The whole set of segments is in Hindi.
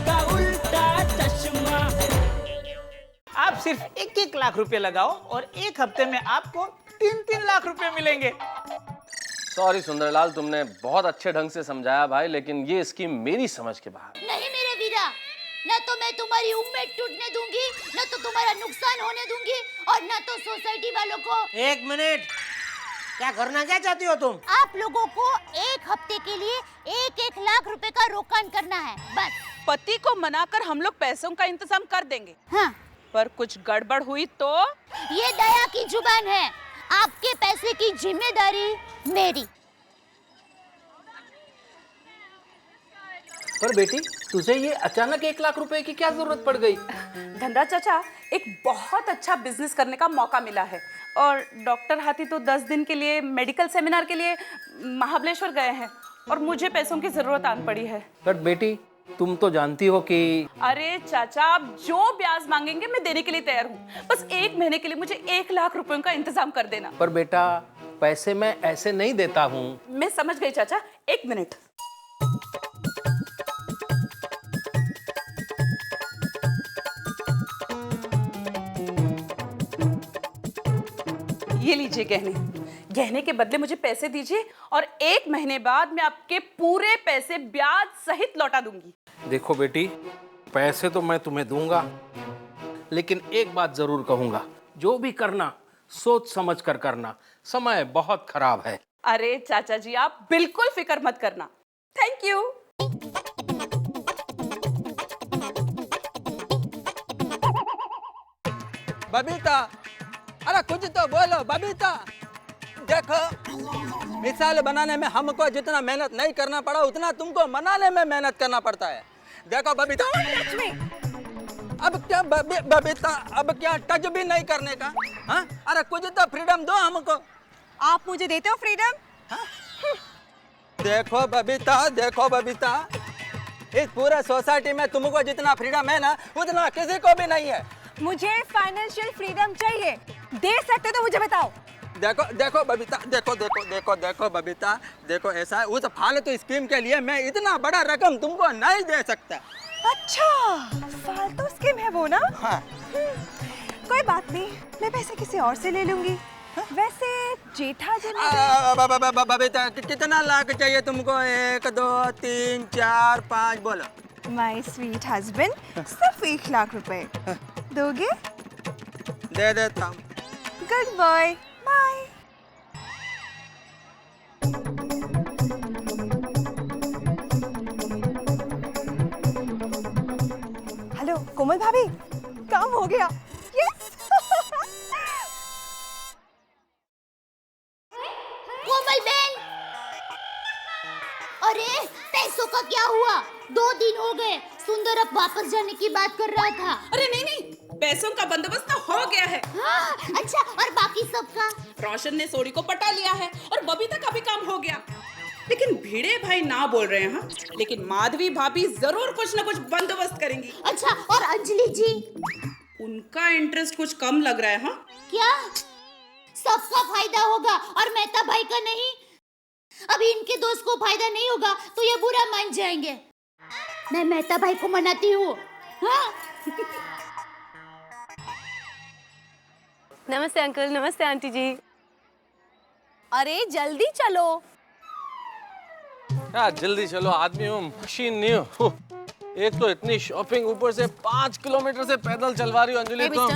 का उल्टा चश्मा। आप सिर्फ 1-1 लाख रुपए लगाओ और 1 हफ्ते में आपको 3-3 लाख रुपए मिलेंगे। सॉरी सुंदरलाल, तुमने बहुत अच्छे ढंग से समझाया भाई, लेकिन ये स्कीम मेरी समझ के बाहर। नहीं मेरे वीरा, न तो मैं तुम्हारी उम्मीद टूटने दूंगी, न तो तुम्हारा नुकसान होने दूंगी, और न तो सोसाइटी वालों को। एक मिनट, क्या करना क्या चाहती हो तुम? आप लोगों को 1 हफ्ते के लिए 1-1 लाख रुपए का रोकान करना है, बस। पति को मनाकर हम लोग पैसों का इंतजाम कर देंगे। हाँ। पर कुछ गड़बड़ हुई तो? ये दया की जुबान है, आपके पैसे की जिम्मेदारी मेरी। पर बेटी, तुझे ये अचानक 1 लाख रुपए की क्या जरूरत पड़ गई? धनराज चाचा, एक बहुत अच्छा बिजनेस करने का मौका मिला है और डॉक्टर हाथी तो 10 दिन के लिए मेडिकल सेमिनार के लिए महाबलेश्वर गए हैं और मुझे पैसों की जरूरत आन पड़ी है। पर बेटी, तुम तो जानती हो कि... अरे चाचा, आप जो ब्याज मांगेंगे मैं देने के लिए तैयार हूँ। बस 1 महीने के लिए मुझे 1 लाख रुपयों का इंतजाम कर देना। पर बेटा, पैसे मैं ऐसे नहीं देता हूँ। मैं समझ गई चाचा, 1 मिनट। ये लीजिए गहने के बदले मुझे पैसे दीजिए और 1 महीने बाद मैं आपके पूरे पैसे ब्याज सहित लौटा दूंगी। देखो बेटी, पैसे तो मैं तुम्हें दूंगा, लेकिन एक बात जरूर कहूंगा, जो भी करना सोच समझ कर करना। समय बहुत खराब है। अरे चाचा जी, आप बिल्कुल फिक्र मत करना। Thank you. बबीता, अरे कुछ तो बोलो बबीता। देखो, मिसाल बनाने में हमको जितना मेहनत नहीं करना पड़ा, उतना तुमको मनाने में मेहनत करना पड़ता है। देखो बबीता, अब क्या बबीता, अब क्या टच भी नहीं करने का? हाँ, अरे कुछ तो फ्रीडम दो हमको। आप मुझे देते हो फ्रीडम? हाँ? देखो बबीता, इस पूरे सोसाइटी में तुमको जितना फ्रीडम है ना, उतना किसी को भी नहीं है। मुझे फाइनेंशियल फ्रीडम चाहिए। दे सकते तो मुझे बताओ। देखो बबीता, देखो बबीता, देखो ऐसा है, उस फालतू स्कीम के लिए मैं इतना बड़ा रकम तुमको नहीं दे सकता। अच्छा, फालतू स्कीम है वो ना? हाँ। कोई बात नहीं, मैं पैसे किसी और से ले लूंगी। वैसे जेठा जी बबीता, कितना लाख चाहिए तुमको? 1, 2, 3, 4, 5 बोलो। माय स्वीट हस्बैंड, सिर्फ 1 लाख रुपए दोगे? दे देता हूँ। Good boy, bye. Hello Komal भाभी, काम हो गया। यस। कोमल बहन, अरे पैसों का क्या हुआ? 2 दिन हो गए, सुंदर अब वापस जाने की बात कर रहा था। अरे नहीं, पैसों का बंदोबस्त तो हो गया है। हाँ, अच्छा, और बाकी सबका? रोशन ने सोडी को पटा लिया है और बबीता का भी काम हो गया। लेकिन भिड़े भाई ना बोल रहे हैं। हाँ? लेकिन माधवी भाभी जरूर कुछ न कुछ बंदोबस्त करेंगी। अच्छा, और अंजलि जी? उनका इंटरेस्ट कुछ कम लग रहा है। हाँ? क्या? सबका फायदा होगा और मेहता भाई का नहीं? अभी इनके दोस्त को फायदा नहीं होगा तो ये बुरा मान जाएंगे। मैं मेहता भाई को मनाती हूँ। हाँ? नमस्ते अंकल, नमस्ते आंटी जी। अरे जल्दी चलो। क्या जल्दी चलो, आदमी हूँ, मशीन नहीं हूँ। एक तो इतनी शॉपिंग, ऊपर से 5 किलोमीटर से पैदल चलवा रही हो अंजलि। तो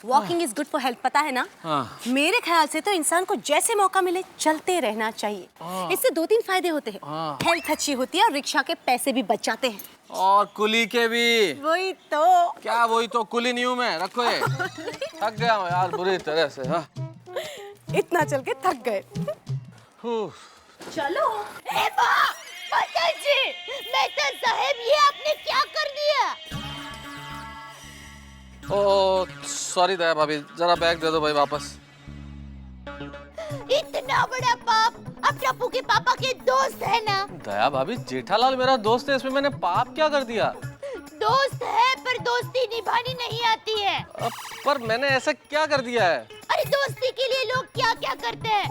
walking is good for health, पता है ना? हाँ। मेरे ख्याल से तो इंसान को जैसे मौका मिले चलते रहना चाहिए। इससे 2-3 फायदे होते हैं। हेल्थ अच्छी होती है और रिक्शा के पैसे भी बच जाते हैं। और कुली के भी। वही तो। क्या वही तो, कुली नहीं हूँ मैं, रखो ये। थक गया हूँ यार बुरी तरह से। हाँ, इतना चल के थक गए। चलो। ए वाह, माताजी, मेहता साहब, ये आपने क्या कर दिया? ओह सॉरी दया भाभी, जरा बैग दे दो भाई वापस। इतना बड़ा पाप अब टप्पू के पापा के दोस्त है ना? दया भाभी, जेठालाल मेरा दोस्त है, इसमें मैंने पाप क्या कर दिया? दोस्त है पर दोस्ती निभानी नहीं आती है। पर मैंने ऐसा क्या कर दिया है? अरे दोस्ती के लिए लोग क्या क्या करते हैं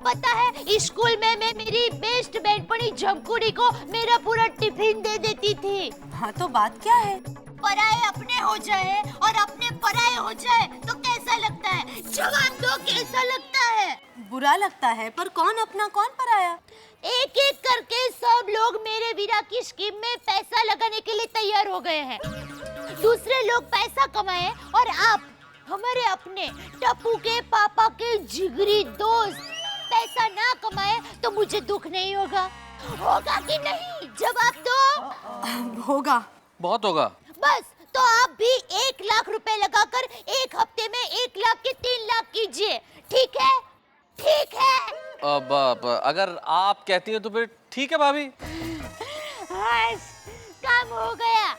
पता है? स्कूल में मैं मेरी बेस्ट बेंटपनी झमकुड़ी को मेरा पूरा टिफिन दे देती थी। हाँ तो बात क्या है? पराये अपने हो जाए और अपने पराये हो जाए तो कैसा लगता है? जवाब दो, कैसा लगता है? बुरा लगता है, पर कौन अपना कौन पराया? एक एक करके सब लोग मेरे वीरा की स्कीम में पैसा लगाने के लिए तैयार हो गए हैं। दूसरे लोग पैसा कमाए और आप हमारे अपने टप्पू के पापा के जिगरी दोस्त पैसा ना कमाए तो मुझे दुख नहीं होगा? होगा कि नहीं? जवाब दो। होगा। बहुत होगा। बस तो आप भी 1 लाख रुपए लगाकर एक हफ्ते में 1 लाख के 3 लाख कीजिए, ठीक है? ठीक है? अब अगर आप कहती हैं तो फिर ठीक है भाभी। काम हो गया।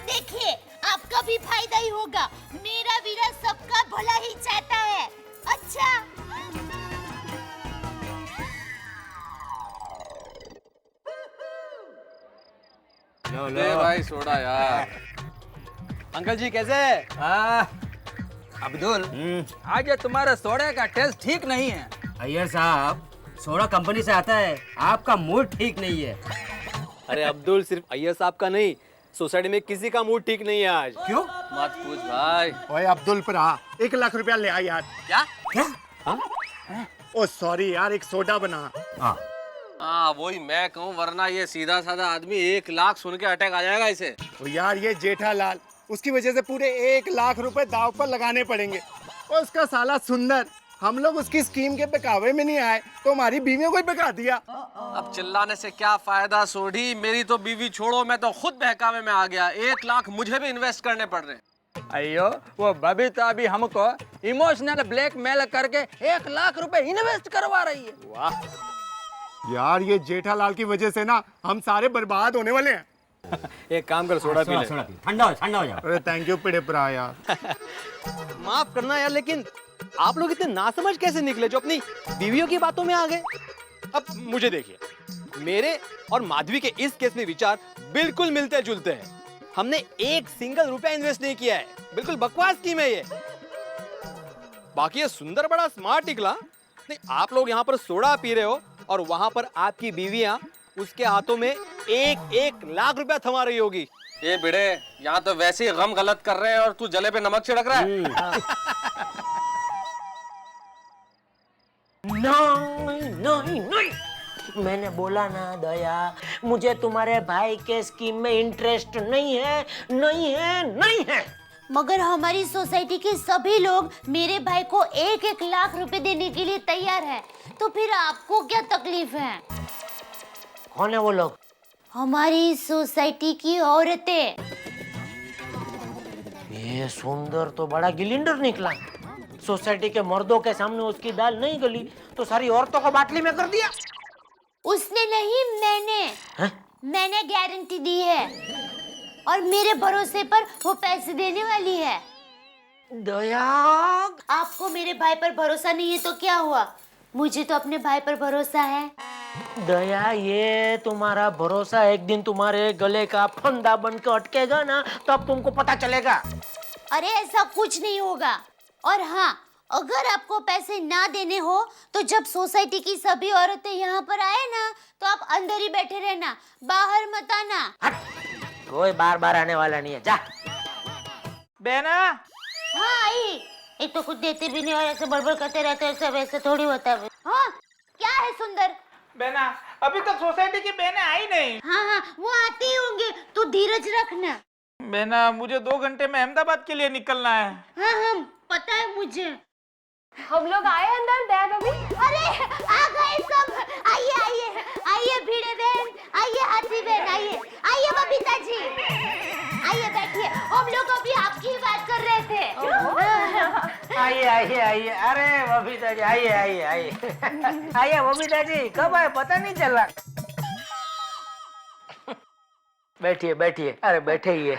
देखिए आपका भी फायदा ही होगा। मेरा वीरा सबका भला ही चाहता है। अच्छा दे भाई सोडा यार। अंकल जी कैसे? अब्दुल, आज ये तुम्हारे सोडे का टेस्ट ठीक नहीं है। अय्यर साहब, सोडा कंपनी से आता है, आपका मूड ठीक नहीं है। अरे अब्दुल, सिर्फ अय्यर साहब का नहीं, सोसाइटी में किसी का मूड ठीक नहीं है आज। क्यों? मत पूछ भाई। ओए अब्दुल पर 1 लाख रुपया ले आ यार। क्या? ओ सॉरी यार, एक सोडा बना। हाँ वही मैं कहूँ, वरना ये सीधा साधा आदमी 1 लाख सुन के अटैक आ जाएगा इसे। ओ यार ये जेठालाल, उसकी वजह से पूरे 1 लाख रुपए दाव पर लगाने पड़ेंगे। और उसका साला सुंदर, हम लोग उसकी स्कीम के बहकावे में नहीं आए तो हमारी बीवियों को ही बहका दिया। अब चिल्लाने से क्या फायदा सोढ़ी, मेरी तो बीवी छोड़ो, मैं तो खुद बहकावे में आ गया। 1 लाख मुझे भी इन्वेस्ट करने पड़ रहे हैं। अयो, वो बबीता भी हमको इमोशनल ब्लैकमेल करके 1 लाख रुपए इन्वेस्ट करवा रही है। वाह यार, ये जेठालाल की वजह से ना हम सारे बर्बाद होने वाले हैं। एक काम कर, सोडा पी ले। ठंडा हो जा। अरे थैंक यू पिड़े परा यार। माफ करना यार, लेकिन आप लोग इतने नासमझ कैसे निकले जो अपनी बीवियों की बातों में आ गए? अब मुझे देखिए, मेरे और माधवी के इस केस में विचार बिल्कुल मिलते जुलते हैं। हमने 1 सिंगल रुपया इन्वेस्ट नहीं किया है, बिल्कुल बकवास स्कीम है ये। बाकी ये सुंदर बड़ा स्मार्ट निकला। नहीं, आप लोग यहाँ पर सोडा पी रहे हो और वहां पर आपकी बीवियां उसके हाथों में 1 लाख रुपया थमा रही होगी। ये बिड़े, यहाँ तो वैसे ही गम गलत कर रहे हैं और तू जले पे नमक छिड़क रहा है। नहीं, मैंने बोला ना दया, मुझे तुम्हारे भाई के स्कीम में इंटरेस्ट नहीं है। मगर हमारी सोसाइटी के सभी लोग मेरे भाई को 1 लाख रुपए देने के लिए तैयार है, तो फिर आपको क्या तकलीफ है? कौन है वो लोग? हमारी सोसाइटी की औरतें। ये सुंदर तो बड़ा गिलिंडर निकला। सोसाइटी के मर्दों के सामने उसकी दाल नहीं गली तो सारी औरतों को बाटली में कर दिया। उसने नहीं, मैंने गारंटी दी है और मेरे भरोसे पर वो पैसे देने वाली है। दया, आपको मेरे भाई पर भरोसा नहीं है तो क्या हुआ? मुझे तो अपने भाई पर भरोसा है। दया, ये तुम्हारा भरोसा एक दिन तुम्हारे गले का फंदा बनकर अटकेगा ना, तब तुमको पता चलेगा। अरे ऐसा कुछ नहीं होगा। और हाँ, अगर आपको पैसे ना देने हो तो जब सोसाइटी की सभी औरतें यहाँ पर आए ना तो आप अंदर ही बैठे रहना, बाहर मत आना। कोई बार आने वाला नहीं है, जा। बहना। हाँ आई। एक तो कुछ देते भी नहीं और ऐसे बड़बड़ करते रहते हैं, सब ऐसे थोड़ी होता है। हाँ क्या है सुंदर? बहना, अभी तक सोसाइटी की बहनें आई नहीं। हाँ वो आते ही होंगे, तू धीरज रखना। बहना, मुझे 2 घंटे में अहमदाबाद के लिए निकलना है। हाँ पता है मुझे। हम लोग आए अंदर डैड अभी। अरे आ गए सब। आइए भिड़े बहन, आइए हाथी बहन, आइए बबीता जी, आइए बैठिए। हम लोग अभी आपकी बात कर रहे थे। आइए। अरे बबीता जी, आइए बबीता जी, कब आए पता नहीं चला। बैठिए। अरे बैठे ही है।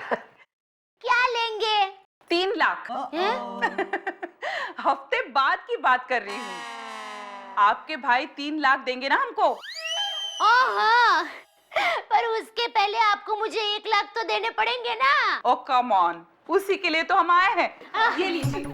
क्या लेंगे? 3 लाख। हफ्ते बाद की बात कर रही हूँ। आपके भाई 3 लाख देंगे ना हमको? हाँ, पर उसके पहले आपको मुझे 1 लाख लाख तो देने पड़ेंगे ना। ओ कम ऑन, उसी के लिए तो हम आए हैं। ये लीजिए।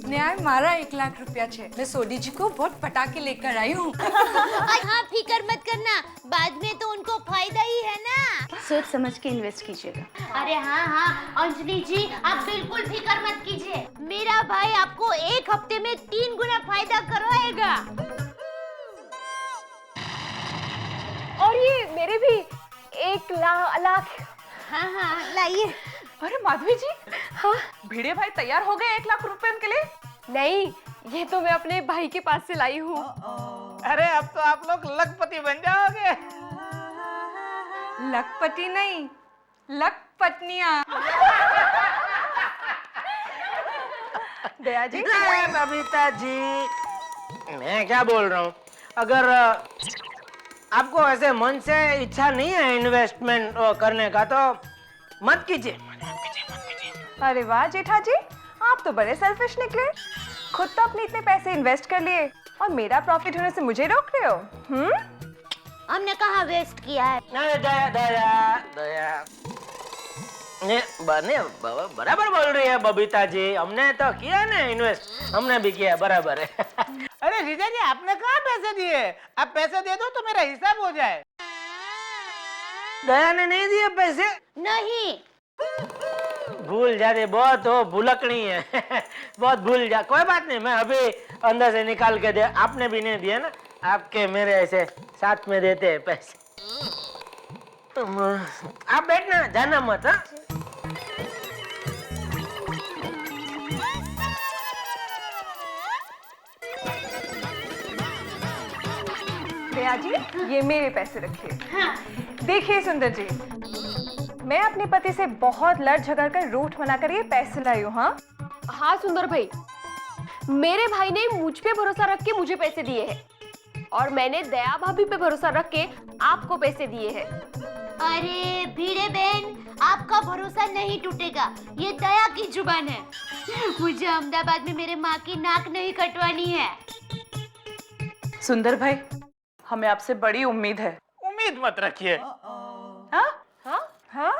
न्याय मारा 1 लाख रुपया छे। मैं सोडी जी को बहुत पटाके लेकर आई हूँ। हाँ फिकर मत करना, बाद में तो उनको फायदा ही है ना। सोच समझ के इन्वेस्ट कीजिएगा। अरे हाँ हाँ अंजलि जी, आप बिल्कुल फिकर मत कीजिए, मेरा भाई आपको 1 हफ्ते में 3 गुना फायदा करवाएगा। और ये मेरे भी 1 लाख। हाँ हाँ लाइए। अरे माधवी जी, हाँ भिड़े भाई तैयार हो गए 1 लाख रुपए के लिए? नहीं, ये तो मैं अपने भाई के पास से लाई हूँ। अरे अब तो आप लोग लखपति बन जाओगे। लखपति नहीं, लखपत्नियाँ। दया जी। बबीता जी, मैं क्या बोल रहा हूँ, अगर आपको ऐसे मन से इच्छा नहीं है इन्वेस्टमेंट करने का तो मत कीजिए। अरे वाह जेठा जी, आप तो बड़े सेल्फिश निकले। खुद तो अपने इतने पैसे इन्वेस्ट कर लिए और मेरा प्रॉफिट होने से मुझे रोक रहे हो। हमने कहाँ वेस्ट किया है। नहीं दया दया दया, बराबर बोल रही है बबीता जी, हमने तो किया ना इन्वेस्ट, हमने भी किया, बराबर है। अरे जीजा जी आपने कहाँ पैसे दिए? आप पैसे दे दो तो मेरा हिसाब हो जाए। दया ने नहीं दिए पैसे? नहीं। भूल जाते, बहुत हो भुलकनी है। बहुत भूल जा, कोई बात नहीं, मैं अभी अंदर से निकाल के दे। आपने भी नहीं दिया ना, आपके मेरे ऐसे साथ में देते हैं पैसे। आप बैठना, जाना मत। हाँ दया जी, ये मेरे पैसे रखिए। देखिए सुंदर जी, मैं अपने पति से बहुत लड़ झगड़ कर रूठ बनाकर ये पैसे लाई हूँ। हाँ सुंदर भाई, मेरे भाई ने मुझ पे भरोसा रख के मुझे पैसे दिए हैं और मैंने दया भाभी पे भरोसा रख के आपको पैसे दिए हैं। अरे भिड़े बहन, आपका भरोसा नहीं टूटेगा, ये दया की जुबान है। मुझे अहमदाबाद में मेरे माँ की नाक नहीं कटवानी है। सुंदर भाई, हमें आपसे बड़ी उम्मीद है। उम्मीद मत रखिए। हाँ? हाँ? हाँ?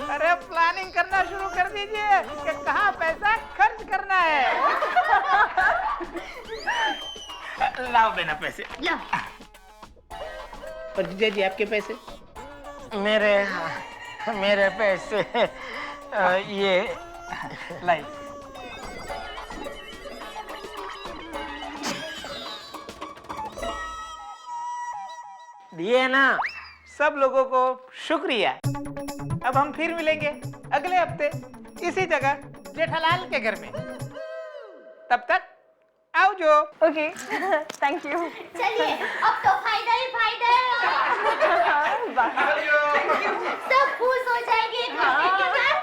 अरे प्लानिंग करना शुरू कर दीजिए कि कहाँ पैसा खर्च करना है। लाओ बेना पैसे। लो। और जीजा जी आपके पैसे? मेरे पैसे ये लाई। दिए ना? सब लोगों को शुक्रिया। अब हम फिर मिलेंगे अगले हफ्ते इसी जगह जेठालाल के घर में। तब तक आओ जो। Okay, thank you. चलिए, अब तो फायदा ही फायदा है। सब खुश हो जाएंगे खाने के बाद।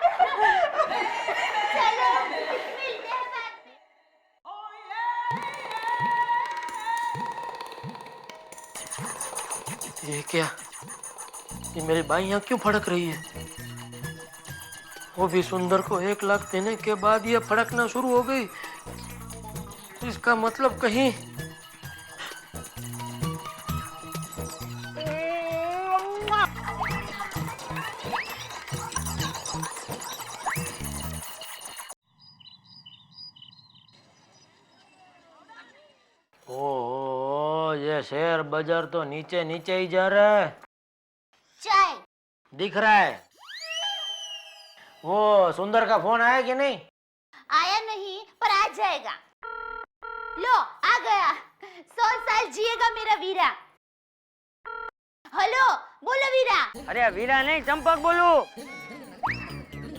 चलो मिलते हैं बाद में। ये क्या? ये मेरी बाइयां क्यों फड़क रही है? वो भी सुंदर को 1 लाख देने के बाद ये फड़कना शुरू हो गई। इसका मतलब कहीं ओह, ये शेयर बाजार तो नीचे नीचे ही जा रहा है। चाय दिख रहा है। वो सुंदर का फोन आया कि नहीं? आया नहीं, पर आ जाएगा। लो आ गया। 100 साल जिएगा मेरा वीरा। हेलो, बोलो वीरा। अरे वीरा नहीं, चंपक बोलू।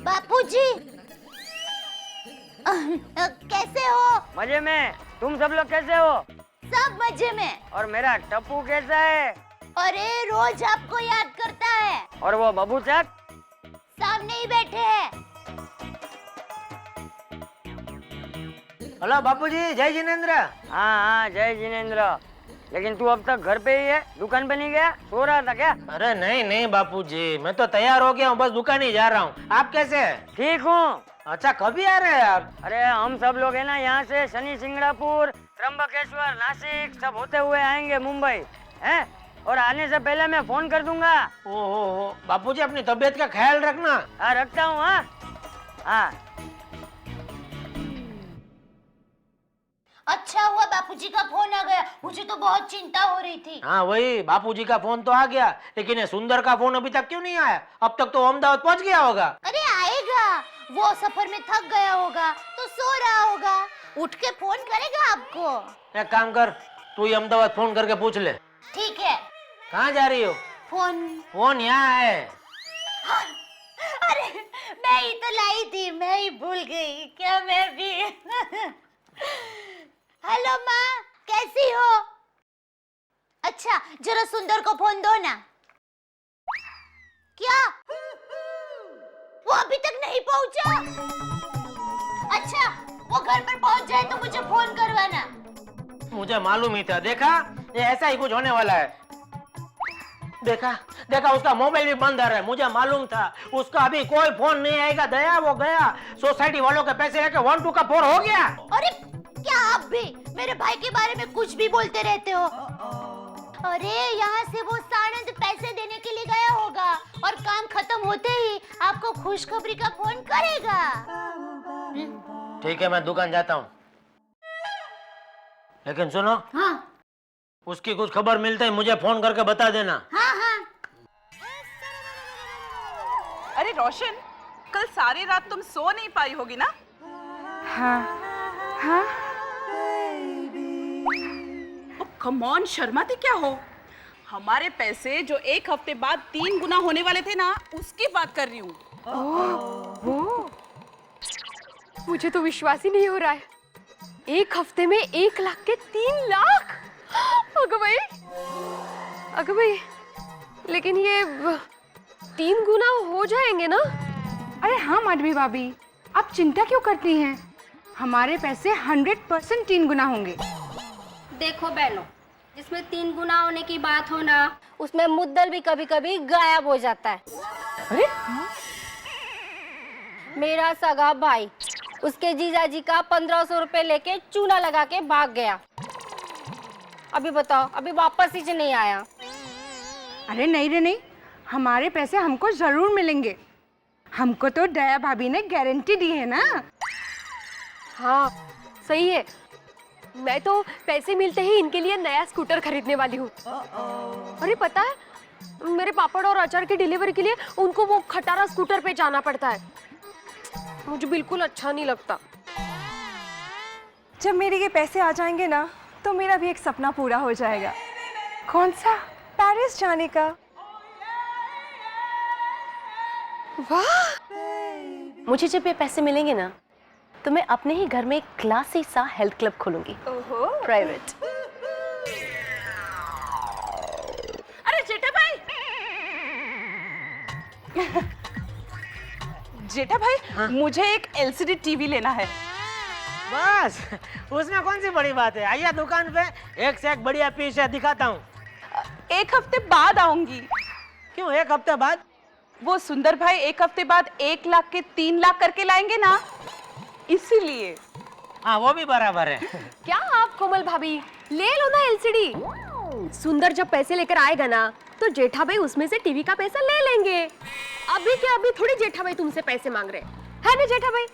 बापूजी कैसे हो? मजे में। तुम सब लोग कैसे हो? सब मजे में। और मेरा टप्पू कैसा है? अरे रोज आपको याद करता है। और वो बबू चक सामने ही बैठे हैं। हेलो बापूजी, जय जिनेंद्र। हाँ, जय जिनेंद्र। लेकिन तू अब तक घर पे ही है, दुकान पे नहीं गया? सो रहा था क्या? अरे नहीं बापूजी, मैं तो तैयार हो गया हूँ, बस दुकान ही जा रहा हूँ। आप कैसे हैं? ठीक हूँ। अच्छा, कभी आ रहे हैं आप? अरे हम सब लोग है ना, यहाँ से शनि सिंगड़ापुर, त्र्यंबकेश्वर, नासिक सब होते हुए आएंगे मुंबई। हैं? और आने से पहले मैं फोन कर दूंगा। ओहो बापूजी, अपनी तबीयत का ख्याल रखना। हाँ रखता हूँ। हाँ हाँ। अच्छा हुआ बापूजी का फोन आ गया, मुझे तो बहुत चिंता हो रही थी। हाँ वही, बापूजी का फोन तो आ गया, लेकिन ये सुंदर का फोन अभी तक क्यों नहीं आया? अब तक तो अहमदाबाद पहुंच गया होगा। अरे आएगा, वो सफर में थक गया होगा तो सो रहा होगा, उठ के फोन करेगा आपको। एक काम कर, तू ही अहमदाबाद फोन करके पूछ ले। ठीक है। कहाँ जा रही हो? फोन यहाँ है। हाँ, अरे मैं ही तो लाई थी, मैं ही भूल गई क्या मैं भी। हेलो माँ, कैसी हो? अच्छा जरा सुंदर को फोन दो ना। क्या वो अभी तक नहीं पहुंचा? अच्छा वो घर पर पहुंच जाए तो मुझे फोन करवाना। मुझे मालूम ही था, देखा ये ऐसा ही कुछ होने वाला है। देखा देखा, उसका मोबाइल भी बंद आ रहा है। मुझे मालूम था उसका अभी कोई फोन नहीं आएगा। दया वो गया सोसाइटी वालों के पैसे लेके 1-2 का 4 हो गया। अरे क्या आप भी मेरे भाई के बारे में कुछ भी बोलते रहते हो? अरे यहाँ से वो सानंद पैसे देने के लिए गया होगा और काम खत्म होते ही आपको खुशखबरी का फोन करेगा। ठीक है, मैं दुकान जाता हूँ, लेकिन सुनो। हाँ उसकी कुछ खबर मिलते ही मुझे फोन करके बता देना। हाँ हाँ। अरे रोशन, कल सारी रात तुम सो नहीं पाई होगी ना? हाँ हाँ। कम ऑन, शर्माती क्या हो? हमारे पैसे जो 1 हफ्ते बाद 3 गुना होने वाले थे ना, उसकी बात कर रही हूँ। मुझे तो विश्वास ही नहीं हो रहा है। 1 हफ्ते में 1 लाख के 3 लाख। अगर भाई, लेकिन ये 3 गुना हो जाएंगे ना? अरे हाँ माधवी भाभी, आप चिंता क्यों करती हैं? हमारे पैसे 100% 3 गुना होंगे। देखो बहनों, जिसमें 3 गुना होने की बात हो ना, उसमें मुद्दल भी कभी कभी गायब हो जाता है। अरे मेरा सगा भाई उसके जीजाजी का 1500 रुपए लेके चूना लगा के भाग गया। अभी बताओ, अभी वापस ही नहीं आया। अरे नहीं रे नहीं, हमारे पैसे हमको जरूर मिलेंगे। हमको तो दया भाभी ने गारंटी दी है ना। हाँ सही है। मैं तो पैसे मिलते ही इनके लिए नया स्कूटर खरीदने वाली हूँ। अरे पता है, मेरे पापड़ और अचार की डिलीवरी के लिए उनको वो खटारा स्कूटर पे जाना पड़ता है। मुझे बिल्कुल अच्छा नहीं लगता। जब मेरे ये पैसे आ जाएंगे ना, तो मेरा भी एक सपना पूरा हो जाएगा। कौन सा? पेरिस जाने का। वाह! मुझे जब ये पैसे मिलेंगे ना, तो मैं अपने ही घर में एक क्लासी सा हेल्थ क्लब खोलूंगी। ओहो, प्राइवेट। अरे जेठा भाई, जेठा भाई, हाँ? मुझे एक LCD टीवी लेना है। बस उसमें कौन सी बड़ी बात है? आइए दुकान पे, एक से एक बढ़िया पीस है, दिखाता हूँ। 1 हफ्ते बाद आऊंगी। क्यों 1 हफ्ते बाद? वो सुंदर भाई 1 हफ्ते बाद 1 लाख के 3 लाख करके लाएंगे ना, इसीलिए। हाँ वो भी बराबर है। क्या आप कोमल भाभी, ले लो ना LCD। सुंदर जब पैसे लेकर आएगा ना, तो जेठा भाई उसमें से टीवी का पैसा ले लेंगे। अभी क्या अभी थोड़ी जेठा भाई तुमसे पैसे मांग रहे है ना जेठा भाई?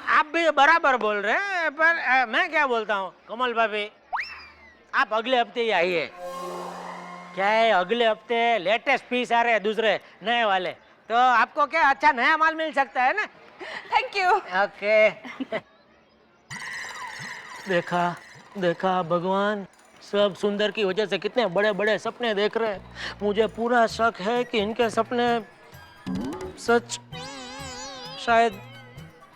आप भी बराबर बोल रहे हैं, पर मैं क्या बोलता हूँ कमल भाभी, आप अगले हफ्ते ही आइए। क्या है, अगले हफ्ते लेटेस्ट पीस आ रहे हैं, दूसरे नए वाले, तो आपको क्या अच्छा नया माल मिल सकता है ना। Thank you. ओके। देखा देखा भगवान, सब सुंदर की वजह से कितने बड़े बड़े सपने देख रहे हैं। मुझे पूरा शक है कि इनके सपने सच शायद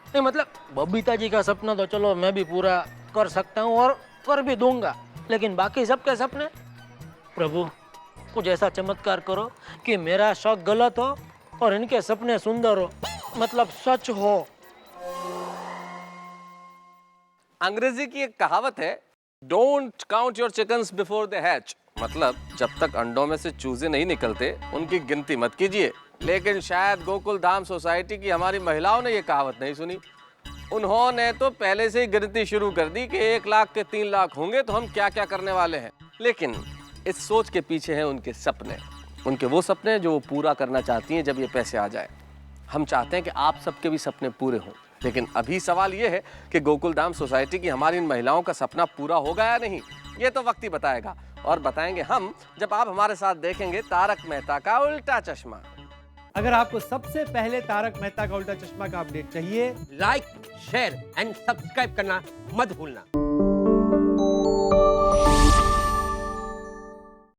नहीं, मतलब बबीता जी का सपना तो चलो मैं भी पूरा कर सकता हूँ और कर भी दूंगा, लेकिन बाकी सबके सपने, प्रभु कुछ ऐसा चमत्कार करो कि मेरा शक गलत हो और इनके सपने सुंदर हो, मतलब सच हो। अंग्रेजी की एक कहावत है, don't count your chickens before they hatch. मतलब जब तक अंडों में से चूजे नहीं निकलते उनकी गिनती मत कीजिए। लेकिन शायद गोकुल धाम सोसाइटी की हमारी महिलाओं ने ये कहावत नहीं सुनी। उन्होंने तो पहले से ही गिनती शुरू कर दी कि 1 लाख के 3 लाख होंगे तो हम क्या क्या करने वाले हैं। लेकिन इस सोच के पीछे हैं उनके सपने, उनके वो सपने जो वो पूरा करना चाहती हैं जब ये पैसे आ जाए। हम चाहते हैं कि आप सबके भी सपने पूरे हों, लेकिन अभी सवाल ये है कि गोकुलधाम सोसाइटी की हमारी इन महिलाओं का सपना पूरा होगा या नहीं, ये तो वक्त ही बताएगा। और बताएंगे हम जब आप हमारे साथ देखेंगे तारक मेहता का उल्टा चश्मा। अगर आपको सबसे पहले तारक मेहता का उल्टा चश्मा का अपडेट चाहिए, लाइक, शेयर एंड सब्सक्राइब करना मत भूलना।